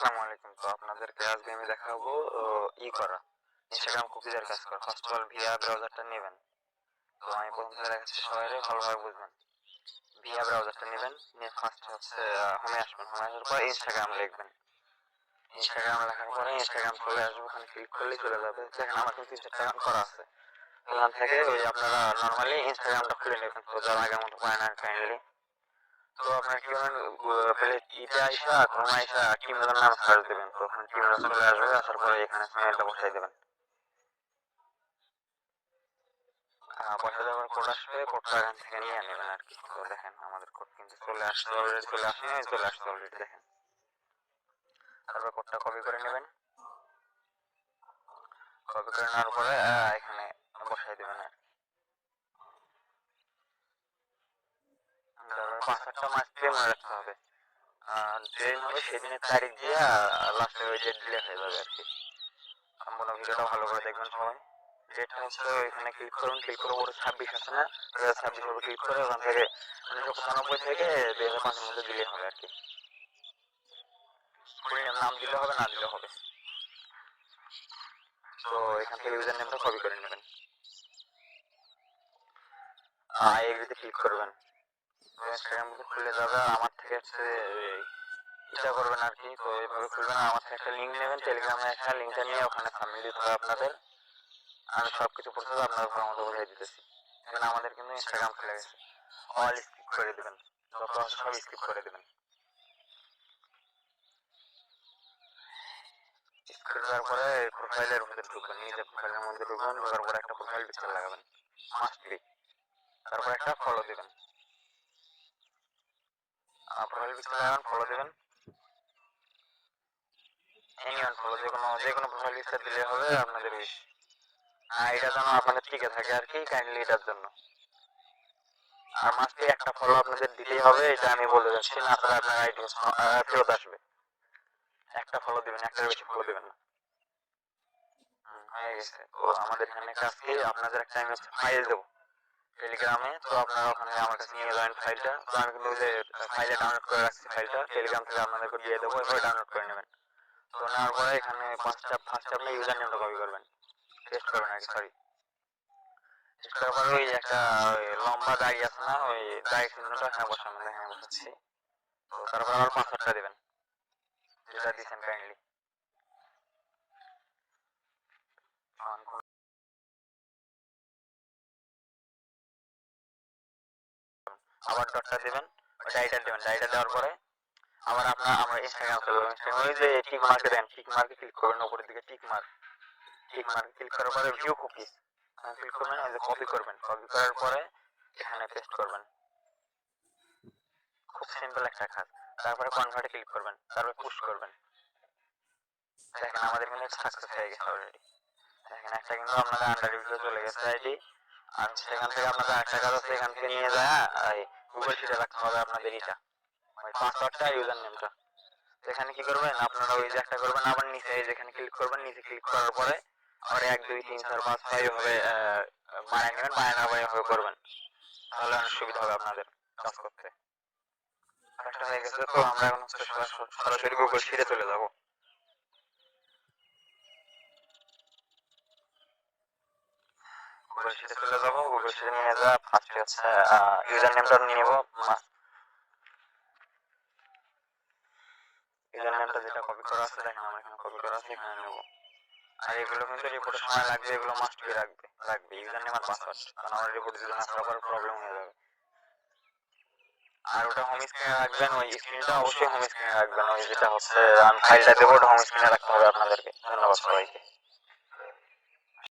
আসসালামু আলাইকুম। তো আপনাদেরকে আজকে আমি দেখাবো করা ইনস্টাগ্রাম কুকিজের কাজ করা। ফার্স্ট অফ অল ভিয়া ব্রাউজারটা নেবেন। তো আমি প্রথম থেকে দেখাচ্ছি, সবাই ভালোভাবে বুঝবেন। ভিয়া ব্রাউজারটা নেবেন, নিয়ে ফার্স্ট হচ্ছে হোমে আসবেন। হোমে আসার পর ইনস্টাগ্রাম লিখবেন। ইনস্টাগ্রাম লেখার পরে ইনস্টাগ্রাম চলে আসবে, ওখানে ক্লিক করলেই চলে যাবে। দেখেন আমার কিন্তু ইনস্টাগ্রাম করা আছে। ওখান থেকে ওই আপনারা নর্মালি ইনস্টাগ্রামটা খুলে নেবেন। তো যারা আগের মতো পায় না কাইন্ডলি। তো আপনার কি করেন, পেলে ইতে আইসা ক্রোমে আইসা টিমলার নাম সার্চ দেবেন। তো ওখানে টিমলার চলে আসবে, আসার পরে এখানে মেলটা বসাই দেবেন। বসাই দেওয়ার কোড আসবে, কোডটা এখান থেকে নিয়ে নেবেন আর কি। তো দেখেন আমাদের কোড কিন্তু চলে আসছে অলরেডি, চলে আসেনি, চলে আসছে অলরেডি দেখেন। তারপর কোডটা কপি করে নেবেন। কপি করে নেওয়ার পরে এখানে বসাই দেবেন আর তারপর পাসওয়ার্ডটা মাস্ট বি মনে রাখতে হবে। যেদিন হবে সেদিনের তারিখ দিয়ে লাস্টে ওই ডেট দিলে হয়ে যাবে আর কি। সম্পূর্ণ ভিডিওটা ভালো করে দেখবেন সবাই। ডেটটা হচ্ছে এখানে ক্লিক করুন, ক্লিক করে ওপরে 26 আছে না, 2026 উপরে ক্লিক করে ওখান থেকে 1995 থেকে 2005 এর মধ্যে দিলে হবে আর কি। ফুল নাম দিলে হবে, না দিলে হবে। তো এখান থেকে ইউজার নেমটা কপি করে নেবেন, এগ্রিতে ক্লিক করবেন। ইনস্টাগ্রাম খুলে যাবে। আর আমার থেকে হচ্ছে এটা করবেন আর কি। তো এইভাবে খুলবেন। আর আমার থেকে একটা লিঙ্ক নেবেন, টেলিগ্রামে একটা লিঙ্কটা নিয়ে ওখানে সাবমিট দিতে হবে আপনাদের। আমি সবকিছু প্রসেস আপনাদের ভালো মতো বোঝাই দিতেছি। এখানে আমাদের কিন্তু ইনস্টাগ্রাম খুলে গেছে। অল স্কিপ করে দেবেন, যত আছে সব স্কিপ করে দেবেন। স্কিপ করে দেওয়ার পরে প্রোফাইলের মধ্যে ঢুকবেন, নিজের প্রোফাইলের মধ্যে ঢুকবেন। ঢোকার পরে একটা প্রোফাইল পিকচার লাগাবেন, মাস্ট বি। তারপর একটা ফলো দিবেন, প্রোফাইল পিকচার লাগাবেন, ফলো দিবেন। এনিওয়ান ফলো, যে কোনো প্রোফাইল পিকচার দিলে হবে, আপনাদের উইশ। এটা যেন আপনাদের টিকে থাকে আর কি, কাইন্ডলি এটার জন্য। আর মাস্ট বি একটা ফলো আপনাদের দিতেই হবে, এটা আমি বলে যাচ্ছি না, তাহলে আপনার আইডি ফেরত আসবে। একটা ফলো দিবেন, একটার বেশি ফলো দিবেন না। হয়ে গেছে। তো আমাদের এখানে কাজ কি, আপনাদের একটা আমি ফাইল দেবো টেলিগ্রামে। তো আপনারা ওখানে আমার কাছে নিয়ে যাবেন ফাইলটা। তো আমি কিন্তু যে ফাইলে ডাউনলোড করে রাখছি ফাইলটা, টেলিগ্রাম থেকে আপনাদেরকে দিয়ে দেবো, এভাবে ডাউনলোড করে নেবেন। তো নেওয়ার পরে এখানে ফার্স্ট আপনি ইউজার নেমটা কপি করবেন, পেস্ট করবেন আর কি, সরি পেস্ট করার পরে ওই একটা লম্বা দাড়ি আছে না, ওই দাড়ি চিহ্নটা এখানে বসাবেন, এখানে বসাচ্ছি। তো তারপর আবার পাসওয়ার্ডটা দেবেন, যেটা দিচ্ছেন কাইন্ডলি। আবার ডটটা দেবেন, ডাইটা দেবেন। ডাইটা দেওয়ার পরে আবার আমরা ইনস্টাগ্রাম চলবে। ইনস্টাগ্রামে ওই যে টিক মার্কে দেন, টিক মার্কে ক্লিক করবেন, উপরের দিকে টিক মার্কে ক্লিক করার পরে ভিউ কুকিজ ক্লিক করবেন, ওই যে কপি করবেন। কপি করার পরে এখানে পেস্ট করবেন। খুব সিম্পল একটা কাজ। তারপরে কনভার্টে ক্লিক করবেন, তারপরে পুশ করবেন। দেখেন আমাদের কিন্তু সাকসেস হয়ে গেছে অলরেডি। দেখেন একটা কিন্তু আপনাদের আন্ডার রিভিউ চলে গেছে আইডি। আর সেখান থেকে আপনাদের একটা কাজ আছে, এখান থেকে নিয়ে যায় গুগল শিটে রাখতে হবে আপনাদের এটা, ওই পাসওয়ার্ডটা, ইউজার নেমটা। এখানে কি করবেন আপনারা, ওই যে একটা করবেন, আবার নিচে যেখানে ক্লিক করবেন, নিচে ক্লিক করার পরে আবার 1 2 3 4 5 6 এভাবে বানায় নেবেন। বানায় নেওয়ার এভাবে করবেন, তাহলে অনেক সুবিধা হবে আপনাদের কাজ করতে। একটা হয়ে গেছে। তো আমরা এখন হচ্ছে সরাসরি গুগল শিটে চলে যাব। গুগল শিটে চলে যাব। গুগল শিটে নিয়ে যা ফার্স্টে হচ্ছে ইউজার নেমটা নিয়ে নেব। ইউজার নেমটা যেটা কপি করা আছে, দেখেন আমার এখানে কপি করা আছে, এখানে নেব। আর এগুলো কিন্তু রিপোর্টের সময় লাগবে, এগুলো মাস্ট বি লাগবে ইউজার নেম আর পাসওয়ার্ড, কারণ আমার রিপোর্ট দিতে না করার পর প্রবলেম হয়ে যাবে। আর ওটা হোম স্ক্রিনে রাখবেন, ওই স্ক্রিনটা অবশ্যই হোম স্ক্রিনে রাখবেন। ওই যেটা হচ্ছে আমি ফাইলটা দেবো, ওটা হোম স্ক্রিনে রাখতে হবে আপনাদেরকে। ধন্যবাদ সবাইকে।